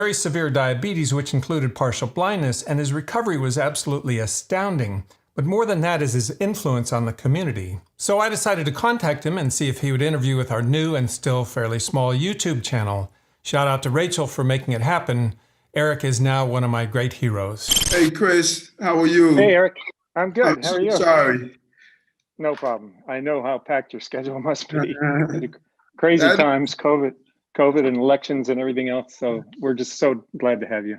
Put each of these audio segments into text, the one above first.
very severe diabetes, which included partial blindness, and his recovery was absolutely astounding. But more than that is his influence on the community. So I decided to contact him and see if he would interview with our new and still fairly small YouTube channel. Shout out to Rachel for making it happen. Eric is now one of my great heroes. Hey, Chris, how are you? Hey, Eric. I'm good. I'm How so are you? sorry. No problem. I know how packed your schedule must be. Crazy times, COVID and elections and everything else. So we're just so glad to have you.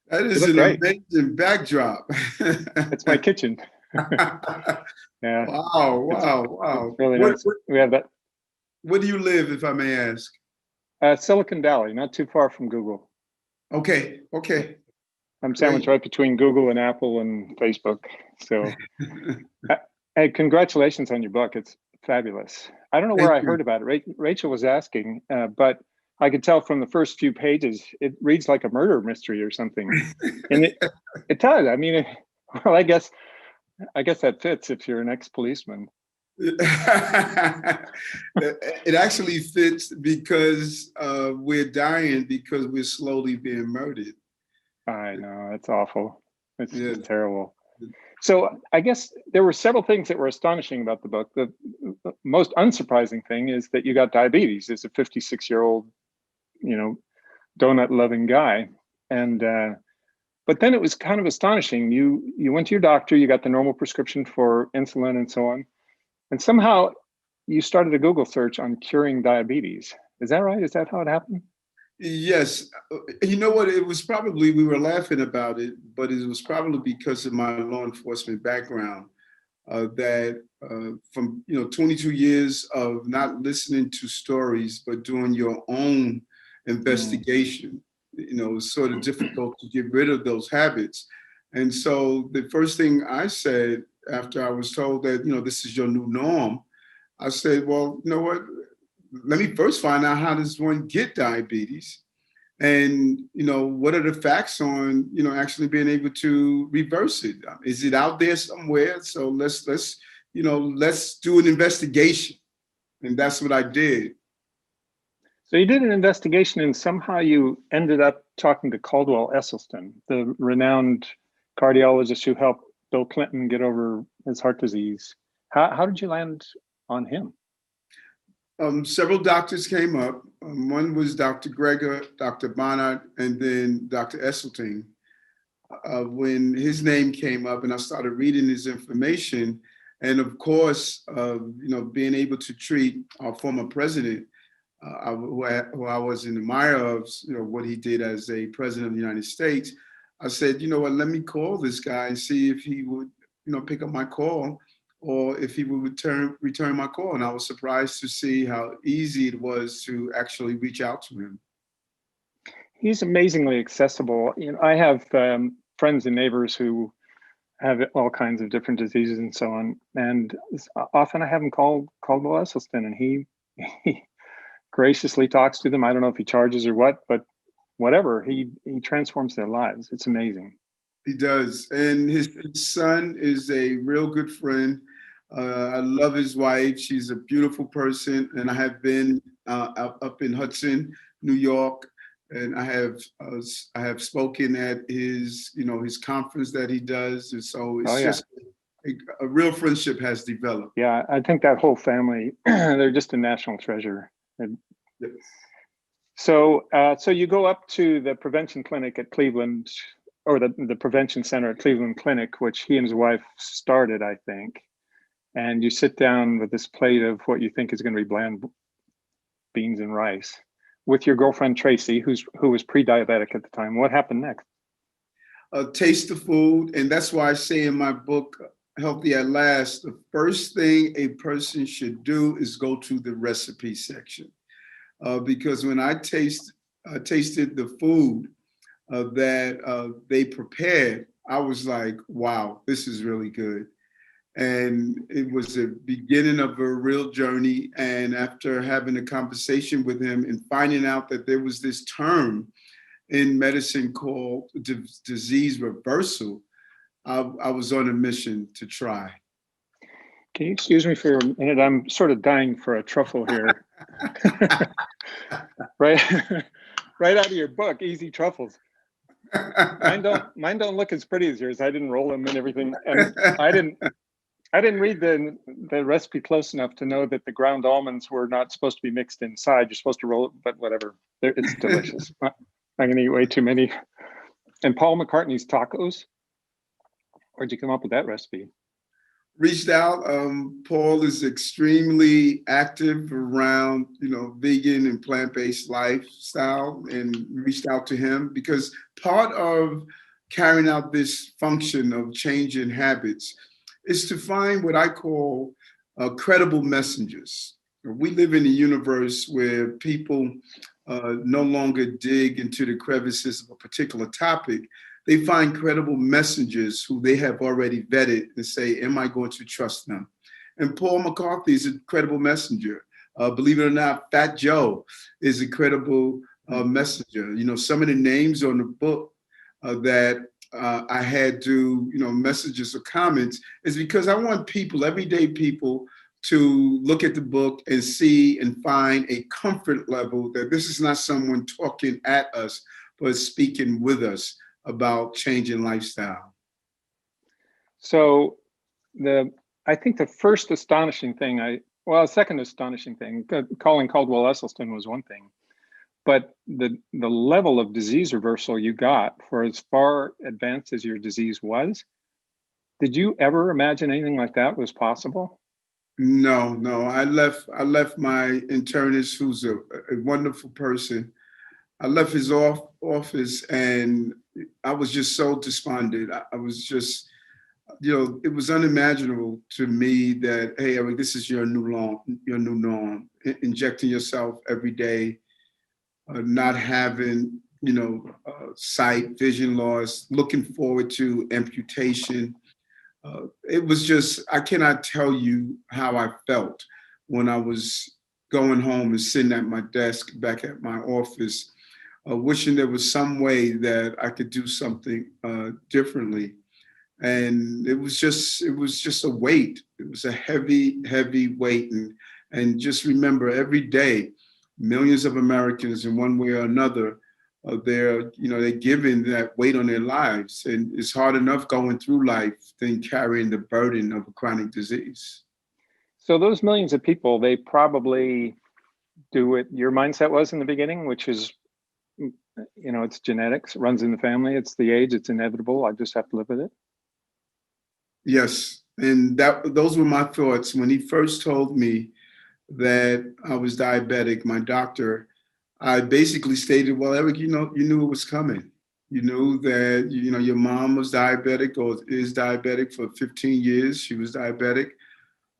That is an amazing backdrop. It's my kitchen. Yeah. Wow. Really nice. We have that. Where do you live, if I may ask? Silicon Valley, not too far from Google. Okay. I'm sandwiched right between Google and Apple and Facebook. So, hey, congratulations on your book. It's fabulous. I don't know where I heard about it. Rachel was asking, but I could tell from the first few pages, it reads like a murder mystery or something. And it does. I mean, well, I guess that fits if you're an ex-policeman. It actually fits because we're dying because we're slowly being murdered. I know, it's awful. It's just terrible. So I guess there were several things that were astonishing about the book. The most unsurprising thing is that you got diabetes as a 56-year-old, donut-loving guy. And but then it was kind of astonishing. You went to your doctor, you got the normal prescription for insulin and so on. And somehow you started a Google search on curing diabetes. Is that right? Is that how it happened? Yes. You know what? It was probably, we were laughing about it, but it was probably because of my law enforcement background that from 22 years of not listening to stories, but doing your own investigation, it's sort of difficult to get rid of those habits. And so the first thing I said after I was told that, this is your new norm, I said, well, you know what? Let me first find out how does one get diabetes, and what are the facts on actually being able to reverse it? Is it out there somewhere? So let's do an investigation, and that's what I did. So you did an investigation, and somehow you ended up talking to Caldwell Esselstyn, the renowned cardiologist who helped Bill Clinton get over his heart disease. How did you land on him? Several doctors came up. One was Dr. Greger, Dr. Barnard, and then Dr. Esselstyn. When his name came up and I started reading his information, and of course, being able to treat our former president, who I was in admire of, what he did as a president of the United States, I said, what, let me call this guy and see if he would, pick up my call, or if he would return my call. And I was surprised to see how easy it was to actually reach out to him. He's amazingly accessible. I have friends and neighbors who have all kinds of different diseases and so on. And often I have him call Caldwell Esselstyn, and he graciously talks to them. I don't know if he charges or what, but whatever, he transforms their lives. It's amazing. He does. And his son is a real good friend. I love his wife. She's a beautiful person. And I have been up in Hudson, New York, and I have spoken at his, his conference that he does. And so it's just a real friendship has developed. Yeah, I think that whole family, they're just a national treasure. Yes. So you go up to the prevention clinic at Cleveland, or the prevention center at Cleveland Clinic, which he and his wife started, I think. And you sit down with this plate of what you think is going to be bland beans and rice with your girlfriend, Tracy, who was pre-diabetic at the time. What happened next? Taste the food. And that's why I say in my book, Healthy at Last, the first thing a person should do is go to the recipe section. Because when I tasted the food that they prepared, I was like, wow, this is really good. And it was the beginning of a real journey. And after having a conversation with him and finding out that there was this term in medicine called disease reversal, I was on a mission to try. Can you excuse me for a minute? I'm sort of dying for a truffle here. Right? right out of your book, Easy Truffles. Mine don't look as pretty as yours. I didn't roll them and everything, and I didn't read the recipe close enough to know that the ground almonds were not supposed to be mixed inside. You're supposed to roll it, but whatever. It's delicious. I'm gonna eat way too many. And Paul McCartney's tacos. Where'd you come up with that recipe? Reached out. Paul is extremely active around, vegan and plant-based lifestyle, and reached out to him because part of carrying out this function of changing habits is to find what I call credible messengers. We live in a universe where people no longer dig into the crevices of a particular topic. They find credible messengers who they have already vetted and say, am I going to trust them? And Paul McCartney is a credible messenger. Believe it or not, Fat Joe is a credible messenger. Some of the names on the book that I had to, messages or comments is because I want people, everyday people, to look at the book and see and find a comfort level that this is not someone talking at us, but speaking with us about changing lifestyle. So I think the first astonishing thing second astonishing thing, calling Caldwell Esselstyn was one thing, but the level of disease reversal you got for as far advanced as your disease was, did you ever imagine anything like that was possible? No. I left my internist, who's a wonderful person. I left his office and I was just so despondent. I was just, it was unimaginable to me that, hey, Eric, this is your new norm. Injecting yourself every day, not having, sight, vision loss, looking forward to amputation. It was just, I cannot tell you how I felt when I was going home and sitting at my desk back at my office, wishing there was some way that I could do something differently. And it was just a weight. It was a heavy, heavy weight. And just remember, every day, millions of Americans in one way or another, they're giving that weight on their lives. And it's hard enough going through life than carrying the burden of a chronic disease. So those millions of people, they probably do what your mindset was in the beginning, which is, it's genetics, it runs in the family, it's the age, it's inevitable, I just have to live with it. Yes, and those were my thoughts when he first told me that I was diabetic. My doctor, I basically stated, well, Eric, you knew it was coming. You knew that, your mom was diabetic or is diabetic for 15 years. She was diabetic,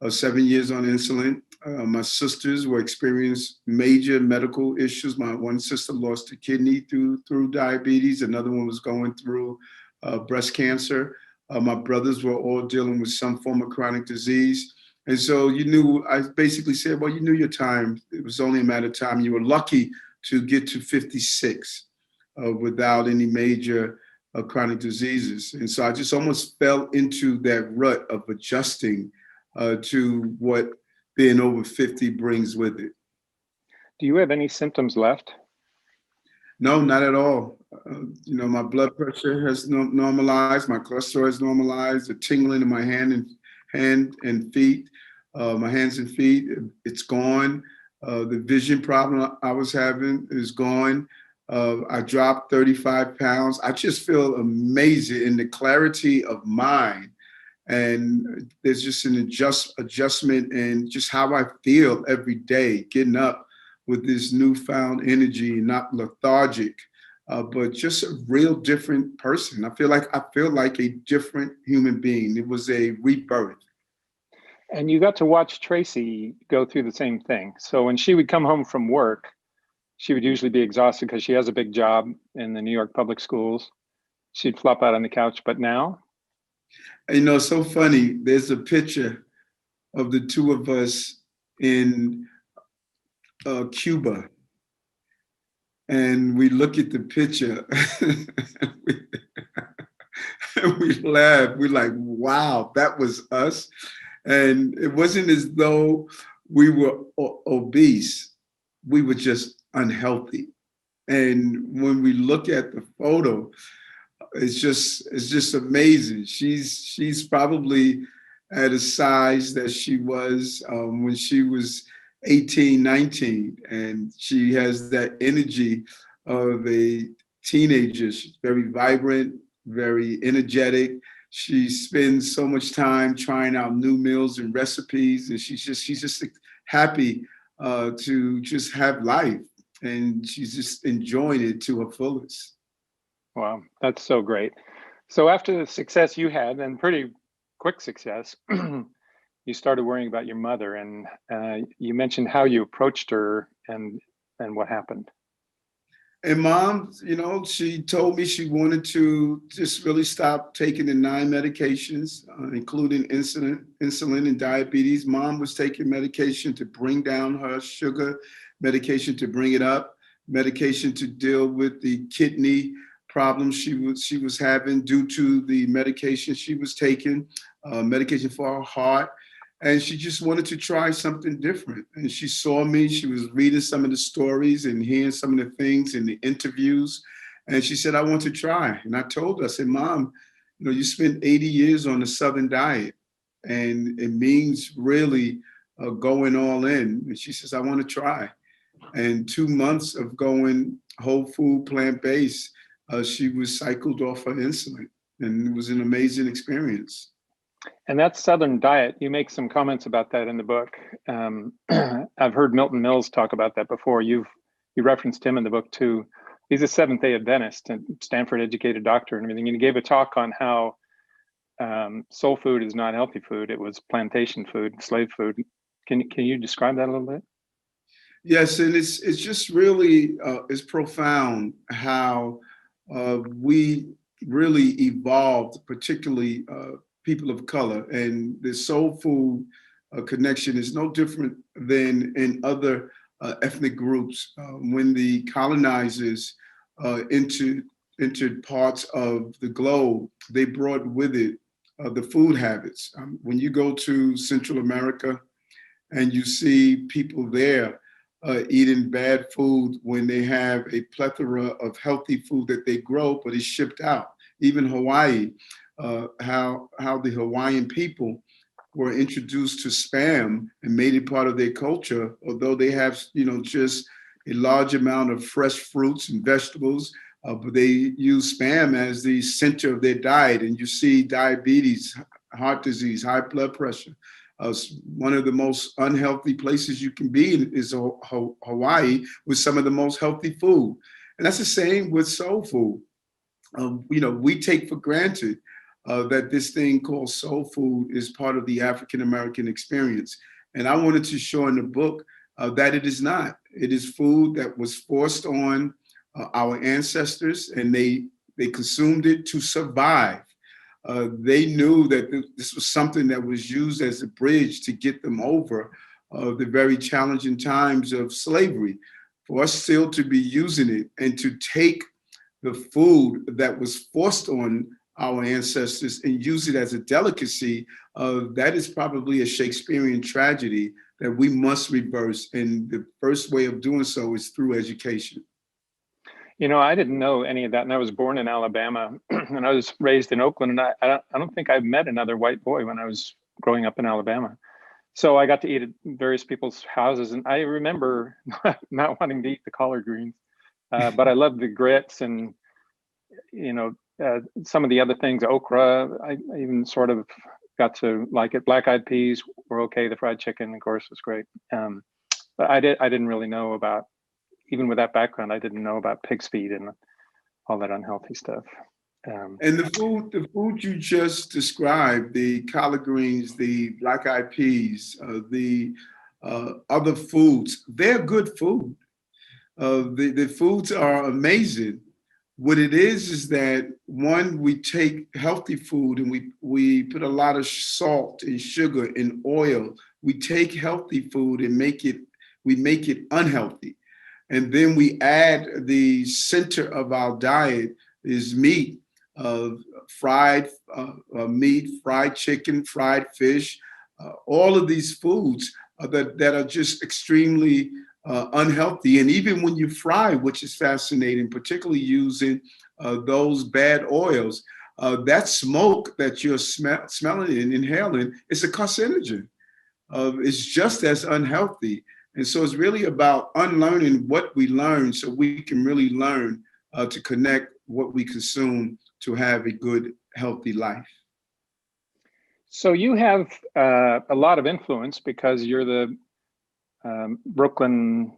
7 years on insulin. My sisters were experiencing major medical issues. My one sister lost a kidney through diabetes. Another one was going through breast cancer. My brothers were all dealing with some form of chronic disease. And so I basically said, well, you knew your time. It was only a matter of time. You were lucky to get to 56 without any major chronic diseases. And so I just almost fell into that rut of adjusting to what being over 50 brings with it. Do you have any symptoms left? No, not at all. My blood pressure has normalized. My cholesterol has normalized. The tingling in my hand and feet, my hands and feet, it's gone. The vision problem I was having is gone. I dropped 35 pounds. I just feel amazing in the clarity of mind. And there's just an adjustment in just how I feel every day, getting up with this newfound energy, not lethargic, but just a real different person. I feel like a different human being. It was a rebirth. And you got to watch Tracy go through the same thing. So when she would come home from work, she would usually be exhausted because she has a big job in the New York public schools. She'd flop out on the couch, but now? It's so funny. There's a picture of the two of us in Cuba. And we look at the picture and we laugh. We're like, wow, that was us. And it wasn't as though we were obese. We were just unhealthy. And when we look at the photo, it's just amazing. She's probably at a size that she was when she was 18, 19, and she has that energy of a teenager. She's very vibrant, very energetic. She spends so much time trying out new meals and recipes, and she's just happy to just have life, and she's just enjoying it to her fullest. Wow, that's so great. So after the success you had, and pretty quick success, you started worrying about your mother, and you mentioned how you approached her and what happened. And mom, she told me she wanted to just really stop taking the 9 medications, including insulin and diabetes. Mom was taking medication to bring down her sugar, medication to bring it up, medication to deal with the kidney problems she was having due to the medication she was taking, medication for her heart. And she just wanted to try something different. And she saw me, she was reading some of the stories and hearing some of the things in the interviews. And she said, I want to try. And I told her, I said, Mom, you spent 80 years on the Southern diet, and it means really going all in. And she says, I want to try. And 2 months of going whole food, plant-based, she was cycled off her insulin. And it was an amazing experience. And that Southern diet, you make some comments about that in the book. I've heard Milton Mills talk about that before. You referenced him in the book too. He's a Seventh-day Adventist and Stanford educated doctor and everything. And he gave a talk on how soul food is not healthy food. It was plantation food, slave food. Can you describe that a little bit? Yes, and it's just really it's profound how we really evolved, particularly people of color, and the soul food connection is no different than in other ethnic groups. When the colonizers entered parts of the globe, they brought with it the food habits. When you go to Central America and you see people there eating bad food when they have a plethora of healthy food that they grow, but is shipped out. Even Hawaii, how the Hawaiian people were introduced to Spam and made it part of their culture, although they have, just a large amount of fresh fruits and vegetables, but they use Spam as the center of their diet. And you see diabetes, heart disease, high blood pressure. One of the most unhealthy places you can be in is Hawaii, with some of the most healthy food. And that's the same with soul food. We take for granted that this thing called soul food is part of the African-American experience. And I wanted to show in the book that it is not. It is food that was forced on our ancestors, and they consumed it to survive. They knew that this was something that was used as a bridge to get them over the very challenging times of slavery. For us still to be using it and to take the food that was forced on our ancestors and use it as a delicacy, that is probably a Shakespearean tragedy that we must reverse. And the first way of doing so is through education. I didn't know any of that, and I was born in Alabama, and I was raised in Oakland, and I don't think I met another white boy when I was growing up in Alabama. So I got to eat at various people's houses, and I remember not wanting to eat the collard greens, but I loved the grits and some of the other things, okra. I even sort of got to like it. Black-eyed peas were okay. The fried chicken, of course, was great. But I didn't really know about, even with that background, I didn't know about pig's feet and all that unhealthy stuff. And the food you just described, the collard greens, the black-eyed peas, the other foods, they're good food. The foods are amazing. What it is that, one, we take healthy food and we put a lot of salt and sugar and oil. We take healthy food and we make it unhealthy. And then we add the center of our diet is meat, fried meat, fried chicken, fried fish, all of these foods that are just extremely unhealthy. And even when you fry, which is fascinating, particularly using those bad oils, that smoke that you're smelling and inhaling is a carcinogen. It's just as unhealthy. And so it's really about unlearning what we learn so we can really learn to connect what we consume to have a good, healthy life. So you have a lot of influence because you're the Brooklyn,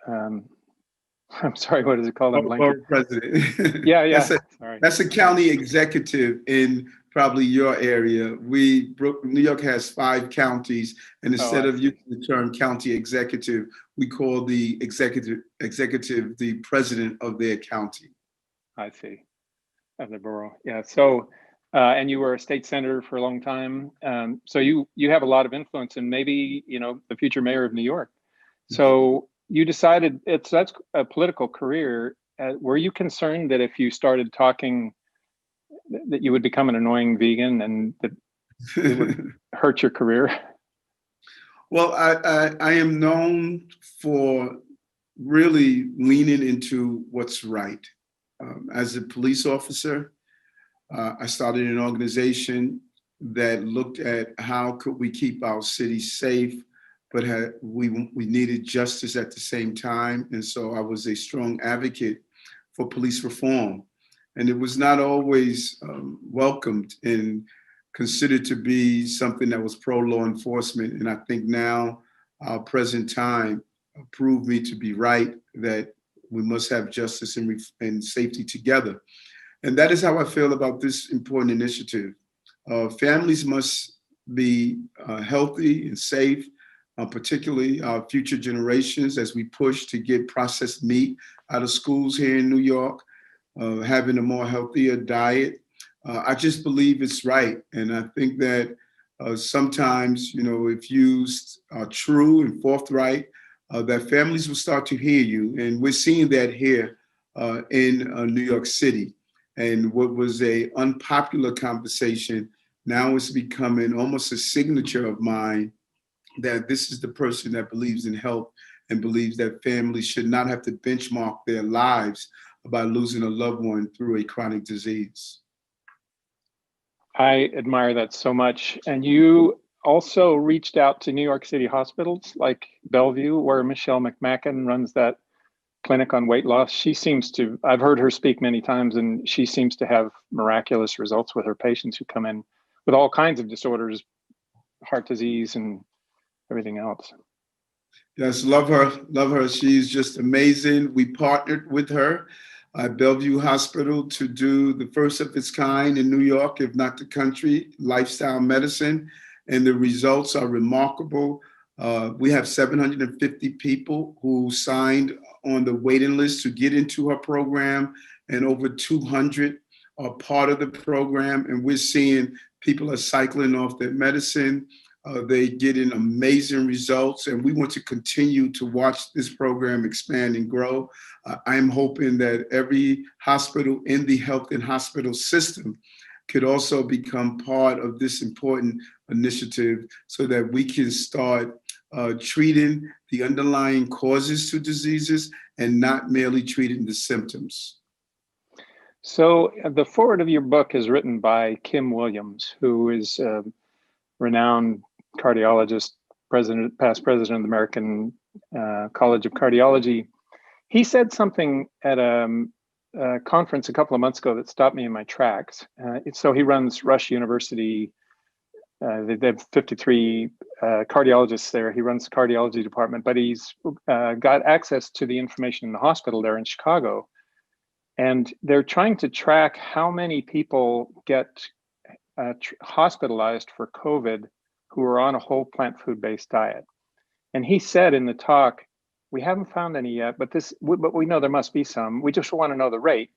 I'm sorry, what is it called? I'm blanking. President. Yeah. Sorry. That's a county executive in probably your area. New York has 5 counties, and instead of using the term county executive, we call the executive the president of their county. I see, of the borough. Yeah. So, and you were a state senator for a long time. So you have a lot of influence, and maybe the future mayor of New York. So you decided that's a political career. Were you concerned that if you started talking, that you would become an annoying vegan and that it would hurt your career? Well, I am known for really leaning into what's right. As a police officer, I started an organization that looked at how could we keep our city safe, but we needed justice at the same time. And so I was a strong advocate for police reform. And it was not always welcomed and considered to be something that was pro-law enforcement. And I think now our present time proved me to be right, that we must have justice and safety together. And that is how I feel about this important initiative. Families must be healthy and safe, particularly our future generations, as we push to get processed meat out of schools here in New York, having a more healthier diet. I just believe it's right. And I think that sometimes, if used true and forthright, that families will start to hear you. And we're seeing that here in New York City. And what was a unpopular conversation now is becoming almost a signature of mine, that this is the person that believes in health and believes that families should not have to benchmark their lives by losing a loved one through a chronic disease. I admire that so much. And you also reached out to New York City hospitals like Bellevue, where Michelle McMacken runs that clinic on weight loss. I've heard her speak many times, and she seems to have miraculous results with her patients who come in with all kinds of disorders, heart disease and everything else. Yes, love her. She's just amazing. We partnered with her at Bellevue Hospital to do the first of its kind in New York, if not the country, lifestyle medicine. And the results are remarkable. We have 750 people who signed on the waiting list to get into her program, and over 200 are part of the program. And we're seeing people are cycling off their medicine. They're getting amazing results, and we want to continue to watch this program expand and grow. I'm hoping that every hospital in the health and hospital system could also become part of this important initiative so that we can start treating the underlying causes to diseases and not merely treating the symptoms. So the foreword of your book is written by Kim Williams, who is a renowned cardiologist, past president of the American College of Cardiology. He said something at a conference a couple of months ago that stopped me in my tracks. So he runs Rush University. They have 53 cardiologists there. He runs the cardiology department, but he's got access to the information in the hospital there in Chicago. And they're trying to track how many people get hospitalized for COVID who are on a whole plant food-based diet. And he said in the talk, we haven't found any yet, but we know there must be some. We just want to know the rate.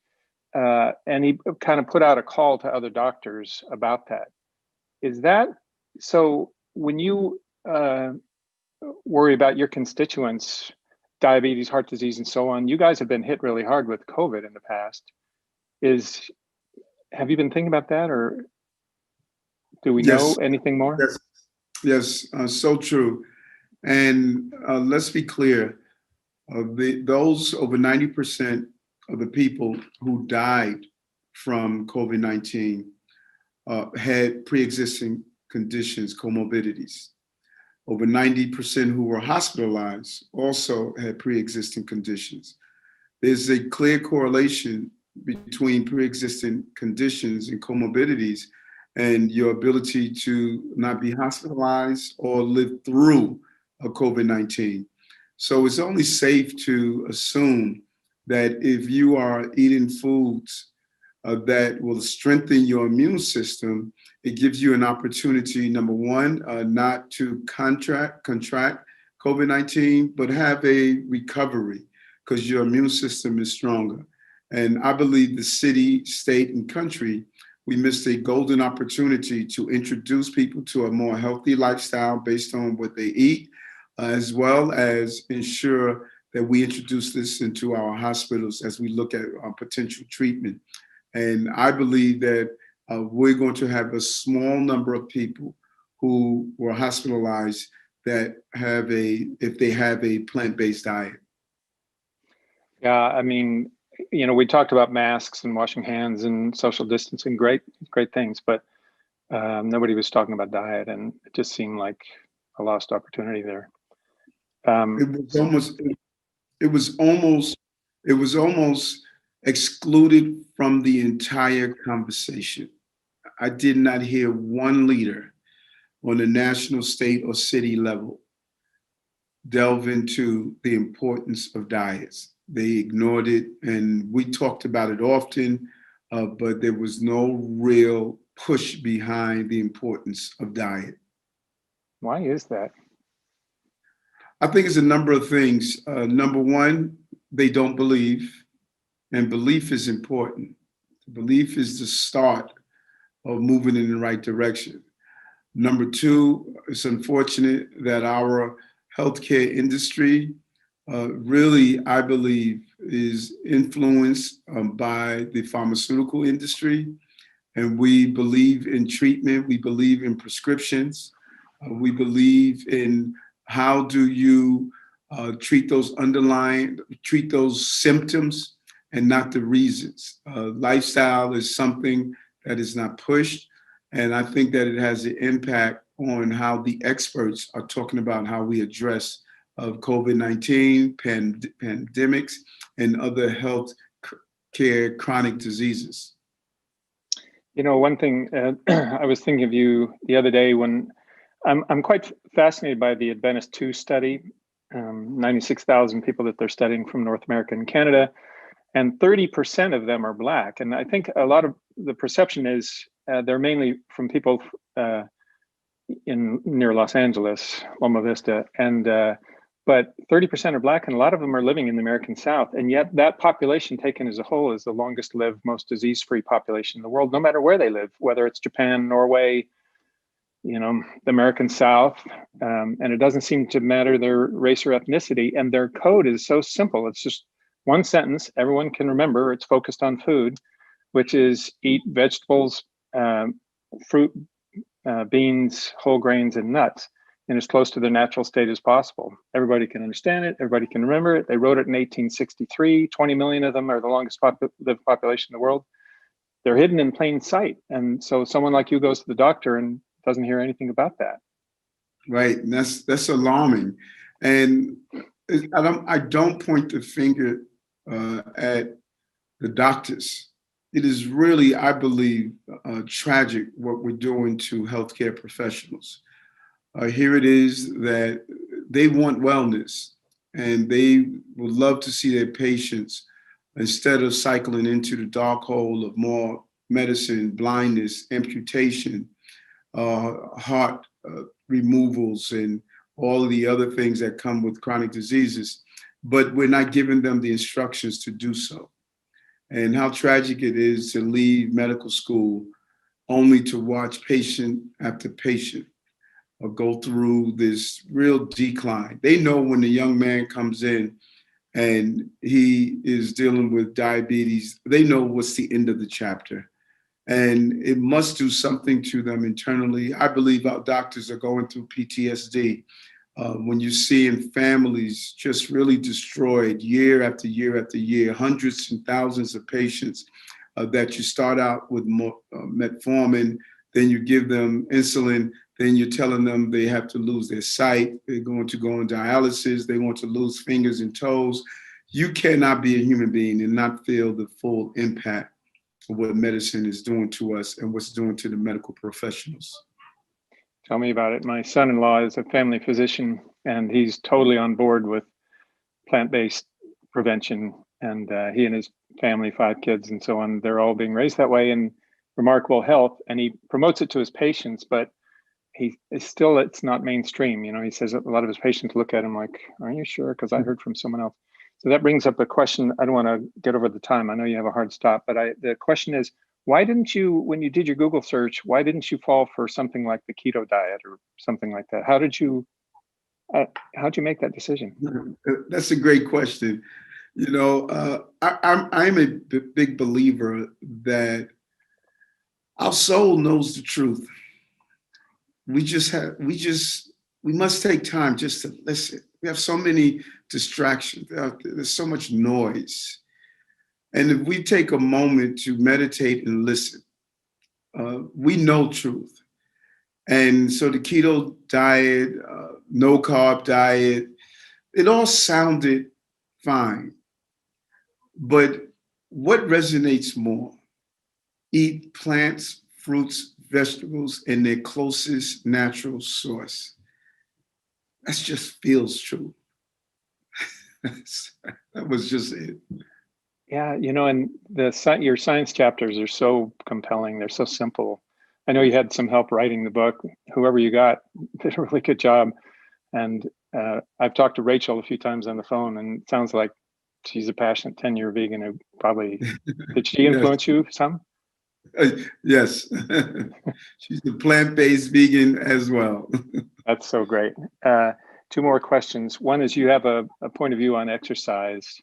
And he kind of put out a call to other doctors about that. Is that, so when you worry about your constituents, diabetes, heart disease, and so on, you guys have been hit really hard with COVID in the past. Have you been thinking about that, or do we know anything more? Yes, so true. And let's be clear, Those over 90% of the people who died from COVID-19 had pre-existing conditions, comorbidities. Over 90% who were hospitalized also had pre-existing conditions. There's a clear correlation between pre-existing conditions and comorbidities and your ability to not be hospitalized or live through a COVID-19. So it's only safe to assume that if you are eating foods that will strengthen your immune system, it gives you an opportunity, number one, not to contract COVID-19, but have a recovery because your immune system is stronger. And I believe the city, state, and country, we missed a golden opportunity to introduce people to a more healthy lifestyle based on what they eat, as well as ensure that we introduce this into our hospitals as we look at potential treatment. And I believe that we're going to have a small number of people who were hospitalized that have if they have a plant-based diet. Yeah, I mean, you know, we talked about masks and washing hands and social distancing, great things, but nobody was talking about diet, and it just seemed like a lost opportunity there. It was almost excluded from the entire conversation. I did not hear one leader on the national, state, or city level delve into the importance of diets. They ignored it, and we talked about it often, but there was no real push behind the importance of diet. Why is that? I think it's a number of things. Number one, they don't believe, and belief is important. Belief is the start of moving in the right direction. Number two, it's unfortunate that our healthcare industry really, I believe, is influenced by the pharmaceutical industry. And we believe in treatment, we believe in prescriptions, we believe in how do you treat those symptoms and not the reasons. Lifestyle is something that is not pushed. And I think that it has an impact on how the experts are talking about how we address of COVID-19, pandemics, and other health care chronic diseases. You know, one thing I was thinking of you the other day when I'm quite fascinated by the Adventist 2 study, 96,000 people that they're studying from North America and Canada, and 30% of them are Black. And I think a lot of the perception is they're mainly from people near Los Angeles, Loma Vista, and but 30% are Black, and a lot of them are living in the American South. And yet that population taken as a whole is the longest lived, most disease-free population in the world, no matter where they live, whether it's Japan, Norway, you know, the American South. And it doesn't seem to matter their race or ethnicity. And their code is so simple. It's just one sentence everyone can remember. It's focused on food, which is eat vegetables, fruit, beans, whole grains, and nuts in as close to their natural state as possible. Everybody can understand it. Everybody can remember it. They wrote it in 1863. 20 million of them are the longest lived population in the world. They're hidden in plain sight. And so someone like you goes to the doctor and doesn't hear anything about that. Right, and that's alarming. And I don't point the finger at the doctors. It is really, I believe, tragic what we're doing to healthcare professionals. Here it is that they want wellness and they would love to see their patients, instead of cycling into the dark hole of more medicine, blindness, amputation, heart removals, and all of the other things that come with chronic diseases, but we're not giving them the instructions to do so. And how tragic it is to leave medical school only to watch patient after patient go through this real decline. They know when the young man comes in and he is dealing with diabetes, they know what's the end of the chapter. And it must do something to them internally. I believe our doctors are going through PTSD when you see in families just really destroyed year after year after year, hundreds and thousands of patients that you start out with metformin, then you give them insulin, then you're telling them they have to lose their sight, they're going to go on dialysis, they want to lose fingers and toes. You cannot be a human being and not feel the full impact of what medicine is doing to us and what's doing to the medical professionals. Tell me about it. My son-in-law is a family physician, and he's totally on board with plant-based prevention. And he and his family, 5 kids and so on, they're all being raised that way in remarkable health. And he promotes it to his patients, but it's not mainstream. You know, he says a lot of his patients look at him like, "Are you sure? Because I heard from someone else." So that brings up a question. I don't want to get over the time. I know you have a hard stop, but the question is, why didn't you, when you did your Google search, why didn't you fall for something like the keto diet or something like that? How'd you make that decision? That's a great question. You know, I'm a big believer that our soul knows the truth. We must take time just to listen. We have so many distractions. There's so much noise. And if we take a moment to meditate and listen, we know truth. And so the keto diet, no carb diet, it all sounded fine. But what resonates more? Eat plants, fruits, vegetables in their closest natural source. That just feels true. That was just it. Yeah, you know, and your science chapters are so compelling. They're so simple. I know you had some help writing the book. Whoever you got did a really good job. And I've talked to Rachel a few times on the phone, and it sounds like she's a passionate 10-year vegan who probably, did she influence you some? Yes, she's a plant-based vegan as well. That's so great. 2 more questions. One is, you have a point of view on exercise,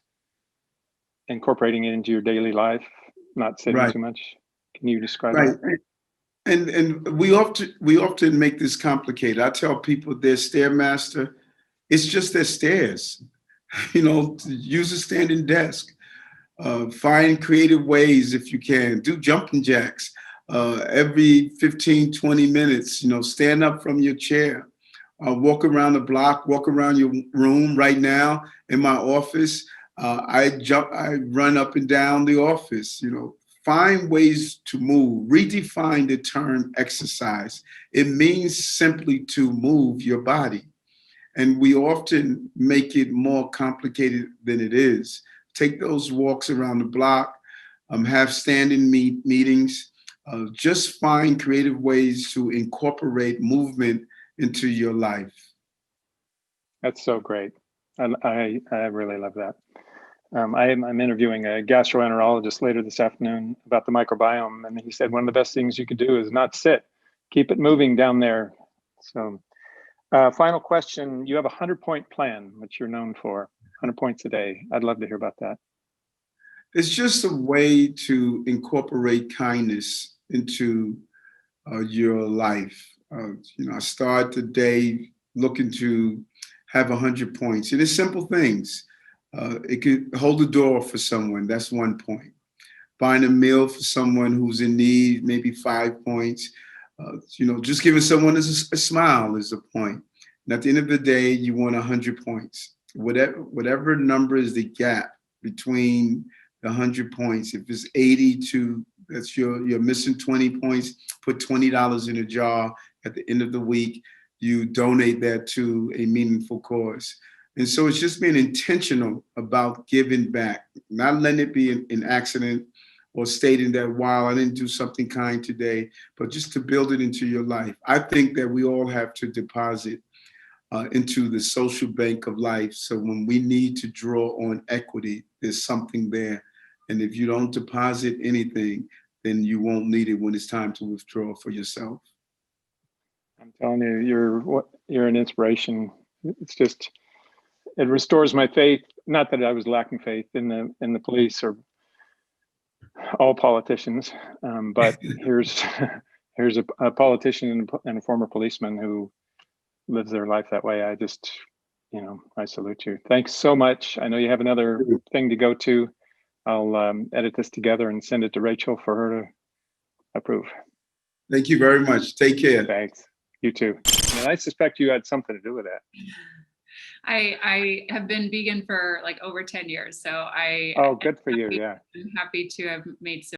incorporating it into your daily life, not sitting too much. Can you describe that? And we often make this complicated. I tell people their Stairmaster, it's just their stairs. You know, use a standing desk. Find creative ways if you can. Do jumping jacks every 15, 20 minutes. You know, stand up from your chair. Walk around the block, walk around your room. Right now in my office, I run up and down the office. You know, find ways to move. Redefine the term exercise. It means simply to move your body. And we often make it more complicated than it is. Take those walks around the block, have standing meetings, just find creative ways to incorporate movement into your life. That's so great. I really love that. I'm interviewing a gastroenterologist later this afternoon about the microbiome, and he said one of the best things you could do is not sit, keep it moving down there. So final question, you have a 100-point plan, which you're known for, 100 points a day. I'd love to hear about that. It's just a way to incorporate kindness into your life. You know, I start the day looking to have 100 points. And it's simple things. It could hold the door for someone. That's 1 point. Find a meal for someone who's in need, maybe 5 points. You know, just giving someone a smile is a point. And at the end of the day, you want 100 points. Whatever number is the gap between the 100 points. If it's 82, that's you're missing 20 points. Put $20 in a jar. At the end of the week, you donate that to a meaningful cause. And so it's just being intentional about giving back, not letting it be an accident or stating that, wow, I didn't do something kind today, but just to build it into your life. I think that we all have to deposit into the social bank of life. So when we need to draw on equity, there's something there. And if you don't deposit anything, then you won't need it when it's time to withdraw for yourself. I'm telling you, you're an inspiration. It's just, it restores my faith. Not that I was lacking faith in the police or all politicians, but here's a politician and a former policeman who lives their life that way. I just, I salute you. Thanks so much. I know you have another thing to go to. I'll edit this together and send it to Rachel for her to approve. Thank you very much. Take care. Thanks. You too. And I suspect you had something to do with that. I have been vegan for like over 10 years, so Oh, good for you. Yeah. I'm happy to have made some